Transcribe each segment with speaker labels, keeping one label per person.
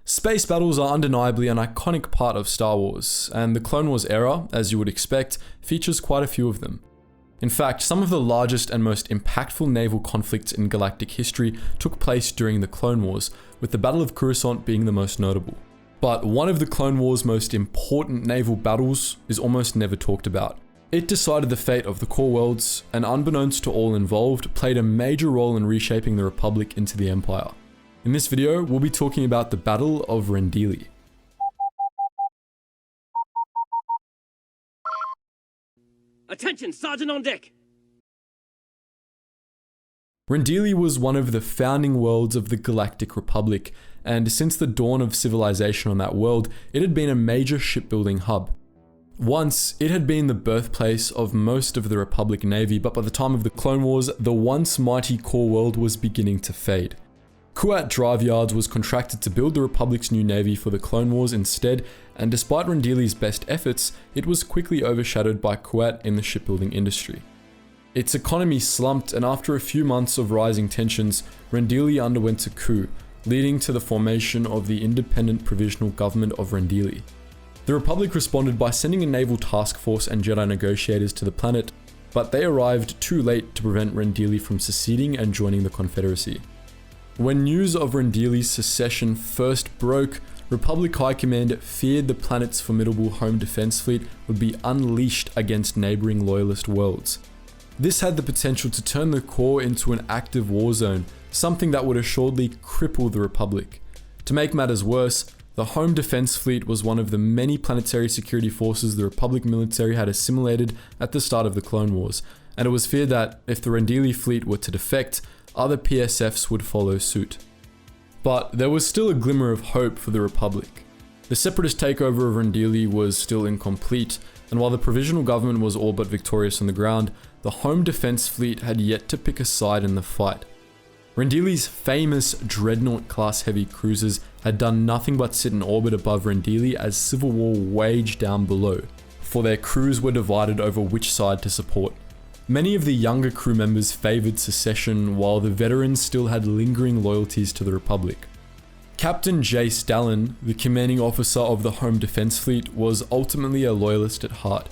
Speaker 1: Space battles are undeniably an iconic part of Star Wars, and the Clone Wars era, as you would expect, features quite a few of them. In fact, some of the largest and most impactful naval conflicts in galactic history took place during the Clone Wars, with the Battle of Coruscant being the most notable. But one of the Clone Wars' most important naval battles is almost never talked about. It decided the fate of the core worlds, and unbeknownst to all involved, played a major role in reshaping the Republic into the Empire. In this video, we'll be talking about the Battle of Rendili.
Speaker 2: Attention, Sergeant on deck!
Speaker 1: Rendili was one of the founding worlds of the Galactic Republic, and since the dawn of civilization on that world, it had been a major shipbuilding hub. Once, it had been the birthplace of most of the Republic Navy, but by the time of the Clone Wars, the once mighty core world was beginning to fade. Kuat Drive Yards was contracted to build the Republic's new navy for the Clone Wars instead, and despite Rendili's best efforts, it was quickly overshadowed by Kuat in the shipbuilding industry. Its economy slumped, and after a few months of rising tensions, Rendili underwent a coup, leading to the formation of the Independent Provisional Government of Rendili. The Republic responded by sending a naval task force and Jedi negotiators to the planet, but they arrived too late to prevent Rendili from seceding and joining the Confederacy. When news of Rendili's secession first broke, Republic High Command feared the planet's formidable home defense fleet would be unleashed against neighboring loyalist worlds. This had the potential to turn the core into an active war zone, something that would assuredly cripple the Republic. To make matters worse, the home defense fleet was one of the many planetary security forces the Republic military had assimilated at the start of the Clone Wars, and it was feared that if the Rendili fleet were to defect, other PSFs would follow suit. But there was still a glimmer of hope for the Republic. The separatist takeover of Rendili was still incomplete, and while the provisional government was all but victorious on the ground, the home defense fleet had yet to pick a side in the fight. Rendili's famous Dreadnought-class heavy cruisers had done nothing but sit in orbit above Rendili as civil war waged down below, for their crews were divided over which side to support. Many of the younger crew members favoured secession, while the veterans still had lingering loyalties to the Republic. Captain Jace Dallin, the commanding officer of the Home Defense Fleet, was ultimately a loyalist at heart.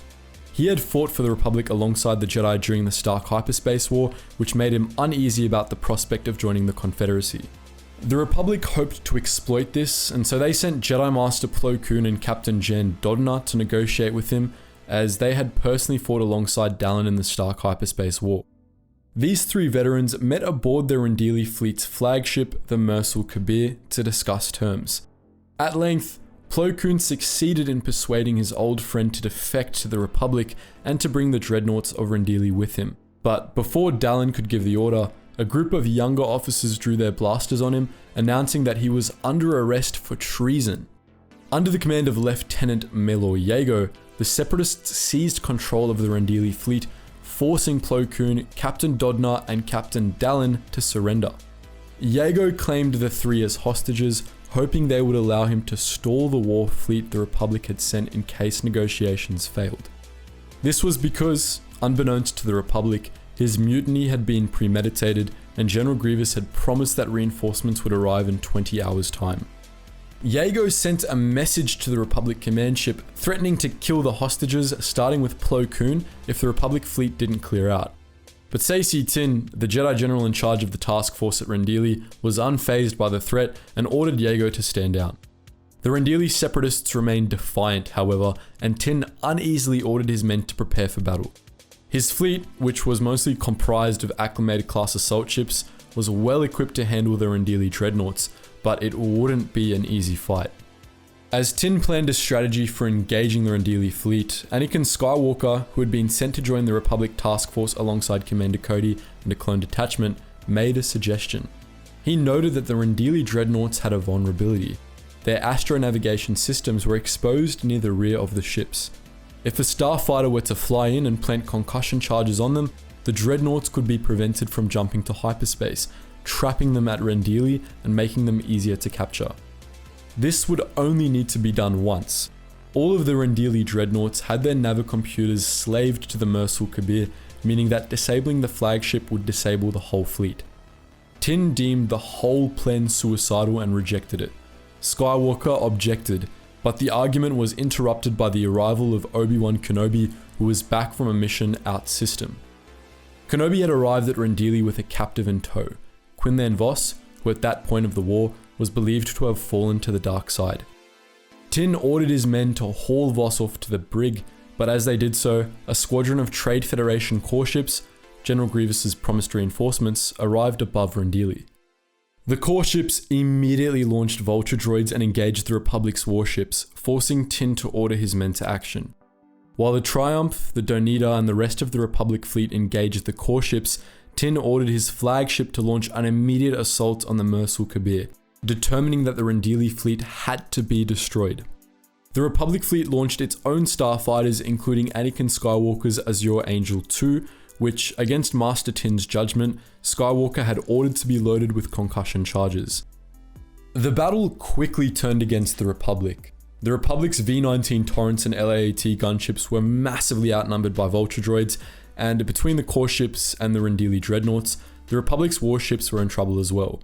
Speaker 1: He had fought for the Republic alongside the Jedi during the Stark Hyperspace War, which made him uneasy about the prospect of joining the Confederacy. The Republic hoped to exploit this, and so they sent Jedi Master Plo Koon and Captain Jan Dodner to negotiate with him, as they had personally fought alongside Dallin in the Stark Hyperspace War. These three veterans met aboard the Rendili fleet's flagship, the Mersul Kabir, to discuss terms. At length, Plo Koon succeeded in persuading his old friend to defect to the Republic and to bring the dreadnoughts of Rendili with him. But before Dallin could give the order, a group of younger officers drew their blasters on him, announcing that he was under arrest for treason. Under the command of Lieutenant Melor Yago, the separatists seized control of the Rendili fleet, forcing Plo Koon, Captain Dodner, and Captain Dallin to surrender. Yago claimed the three as hostages, hoping they would allow him to stall the war fleet the Republic had sent in case negotiations failed. This was because, unbeknownst to the Republic, his mutiny had been premeditated, and General Grievous had promised that reinforcements would arrive in 20 hours' time. Yago sent a message to the Republic command ship threatening to kill the hostages, starting with Plo Koon, if the Republic fleet didn't clear out. But Saesee Tiin, the Jedi General in charge of the task force at Rendili, was unfazed by the threat and ordered Yago to stand down. The Rendili separatists remained defiant, however, and Tiin uneasily ordered his men to prepare for battle. His fleet, which was mostly comprised of acclimated class assault ships, was well equipped to handle the Rendili dreadnoughts, but it wouldn't be an easy fight. As Tiin planned a strategy for engaging the Rendili fleet, Anakin Skywalker, who had been sent to join the Republic task force alongside Commander Cody and a clone detachment, made a suggestion. He noted that the Rendili dreadnoughts had a vulnerability. Their astronavigation systems were exposed near the rear of the ships. If a starfighter were to fly in and plant concussion charges on them, the dreadnoughts could be prevented from jumping to hyperspace, trapping them at Rendili and making them easier to capture. This would only need to be done once. All of the Rendili dreadnoughts had their navicomputers slaved to the Mersul Kabir, meaning that disabling the flagship would disable the whole fleet. Tiin deemed the whole plan suicidal and rejected it. Skywalker objected, but the argument was interrupted by the arrival of Obi-Wan Kenobi, who was back from a mission out system. Kenobi had arrived at Rendili with a captive in tow, Quinlan Vos, who at that point of the war was believed to have fallen to the dark side. Tin ordered his men to haul Vos off to the brig, but as they did so, a squadron of Trade Federation core ships, General Grievous's promised reinforcements, arrived above Rendili. The core ships immediately launched vulture droids and engaged the Republic's warships, forcing Tin to order his men to action. While the Triumph, the Donida, and the rest of the Republic fleet engaged the core ships, Tin ordered his flagship to launch an immediate assault on the Mersul Kabir, determining that the Rendili fleet had to be destroyed. The Republic fleet launched its own starfighters, including Anakin Skywalker's Azure Angel II, which, against Master Tin's judgment, Skywalker had ordered to be loaded with concussion charges. The battle quickly turned against the Republic. The Republic's V-19 Torrents and LAAT gunships were massively outnumbered by vulture droids, and between the core ships and the Rendili dreadnoughts, the Republic's warships were in trouble as well.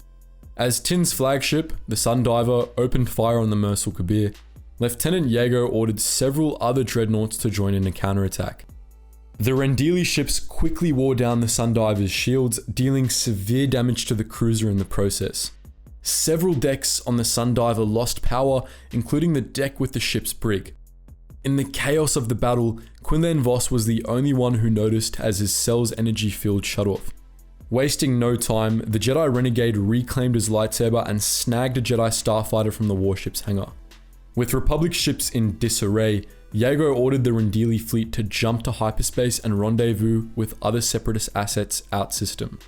Speaker 1: As Tin's flagship, the Sundiver, opened fire on the Mersul Kabir, Lieutenant Yago ordered several other dreadnoughts to join in a counterattack. The Rendili ships quickly wore down the Sundiver's shields, dealing severe damage to the cruiser in the process. Several decks on the Sundiver lost power, including the deck with the ship's brig. In the chaos of the battle, Quinlan Vos was the only one who noticed as his cell's energy field shut off. Wasting no time, the Jedi Renegade reclaimed his lightsaber and snagged a Jedi starfighter from the warship's hangar. With Republic ships in disarray, Yago ordered the Rendili fleet to jump to hyperspace and rendezvous with other Separatist assets out system.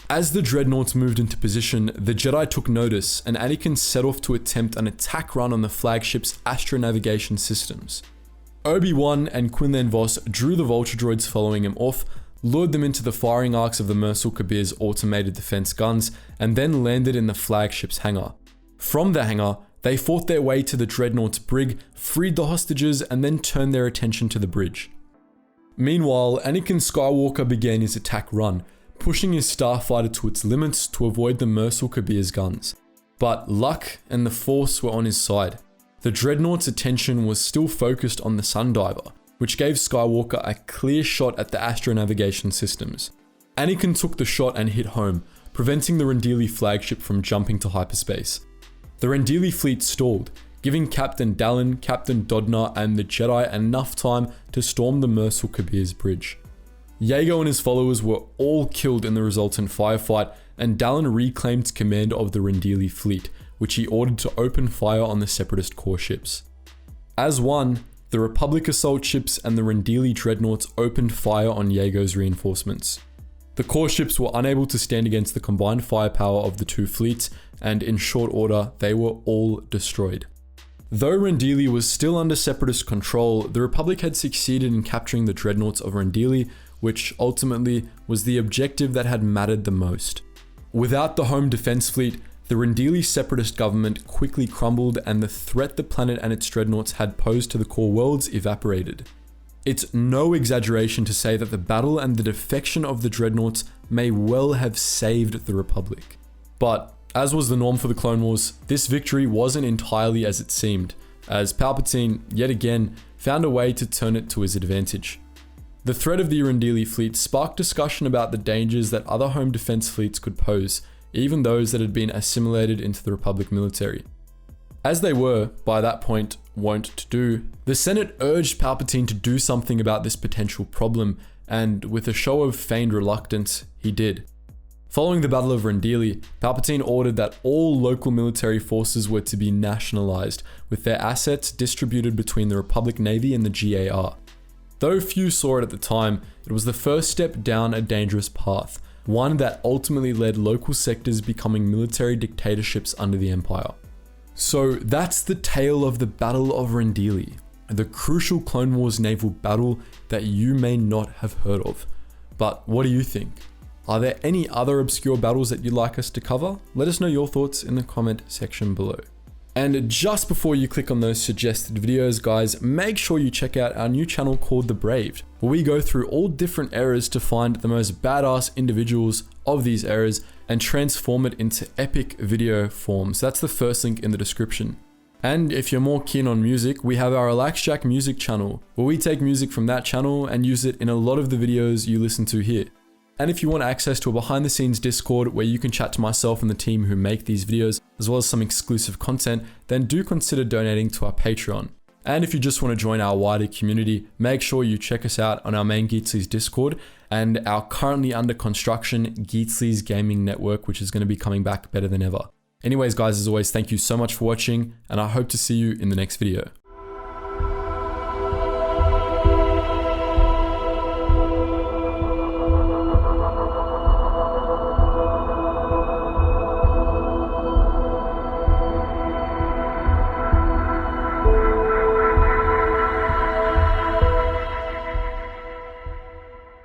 Speaker 1: As the dreadnoughts moved into position, the Jedi took notice and Anakin set off to attempt an attack run on the flagship's astronavigation systems. Obi-Wan and Quinlan Vos drew the vulture droids following him off, lured them into the firing arcs of the Mersul Kabir's automated defense guns, and then landed in the flagship's hangar. From the hangar, they fought their way to the dreadnought's brig, freed the hostages, and then turned their attention to the bridge. Meanwhile, Anakin Skywalker began his attack run, pushing his starfighter to its limits to avoid the Mersul Kabir's guns. But luck and the Force were on his side. The dreadnought's attention was still focused on the Sundiver, which gave Skywalker a clear shot at the astronavigation systems. Anakin took the shot and hit home, preventing the Rendili flagship from jumping to hyperspace. The Rendili fleet stalled, giving Captain Dallin, Captain Dodnar, and the Jedi enough time to storm the Mersul Kabir's bridge. Yago and his followers were all killed in the resultant firefight, and Dallin reclaimed command of the Rendili fleet, which he ordered to open fire on the Separatist core ships. As one, the Republic assault ships and the Rendili dreadnoughts opened fire on Yago's reinforcements. The core ships were unable to stand against the combined firepower of the two fleets, and in short order, they were all destroyed. Though Rendili was still under Separatist control, the Republic had succeeded in capturing the dreadnoughts of Rendili, which ultimately was the objective that had mattered the most. Without the home defense fleet, the Rendili Separatist government quickly crumbled and the threat the planet and its dreadnoughts had posed to the core worlds evaporated. It's no exaggeration to say that the battle and the defection of the dreadnoughts may well have saved the Republic. But, as was the norm for the Clone Wars, this victory wasn't entirely as it seemed, as Palpatine, yet again, found a way to turn it to his advantage. The threat of the Rendili fleet sparked discussion about the dangers that other home defense fleets could pose, even those that had been assimilated into the Republic military. As they were, by that point, wont to do, the Senate urged Palpatine to do something about this potential problem, and with a show of feigned reluctance, he did. Following the Battle of Rendili, Palpatine ordered that all local military forces were to be nationalized, with their assets distributed between the Republic Navy and the GAR. Though few saw it at the time, it was the first step down a dangerous path, one that ultimately led local sectors becoming military dictatorships under the Empire. So that's the tale of the Battle of Rendili, the crucial Clone Wars naval battle that you may not have heard of. But what do you think? Are there any other obscure battles that you'd like us to cover? Let us know your thoughts in the comment section below. And just before you click on those suggested videos, guys, make sure you check out our new channel called The Braved, where we go through all different eras to find the most badass individuals of these eras and transform it into epic video form. So that's the first link in the description. And if you're more keen on music, we have our Relax Jack music channel, where we take music from that channel and use it in a lot of the videos you listen to here. And if you want access to a behind the scenes Discord where you can chat to myself and the team who make these videos, as well as some exclusive content, then do consider donating to our Patreon. And if you just want to join our wider community, make sure you check us out on our main Geetsly's Discord and our currently under construction Geetsly's Gaming Network, which is going to be coming back better than ever. Anyways, guys, as always, thank you so much for watching, and I hope to see you in the next video.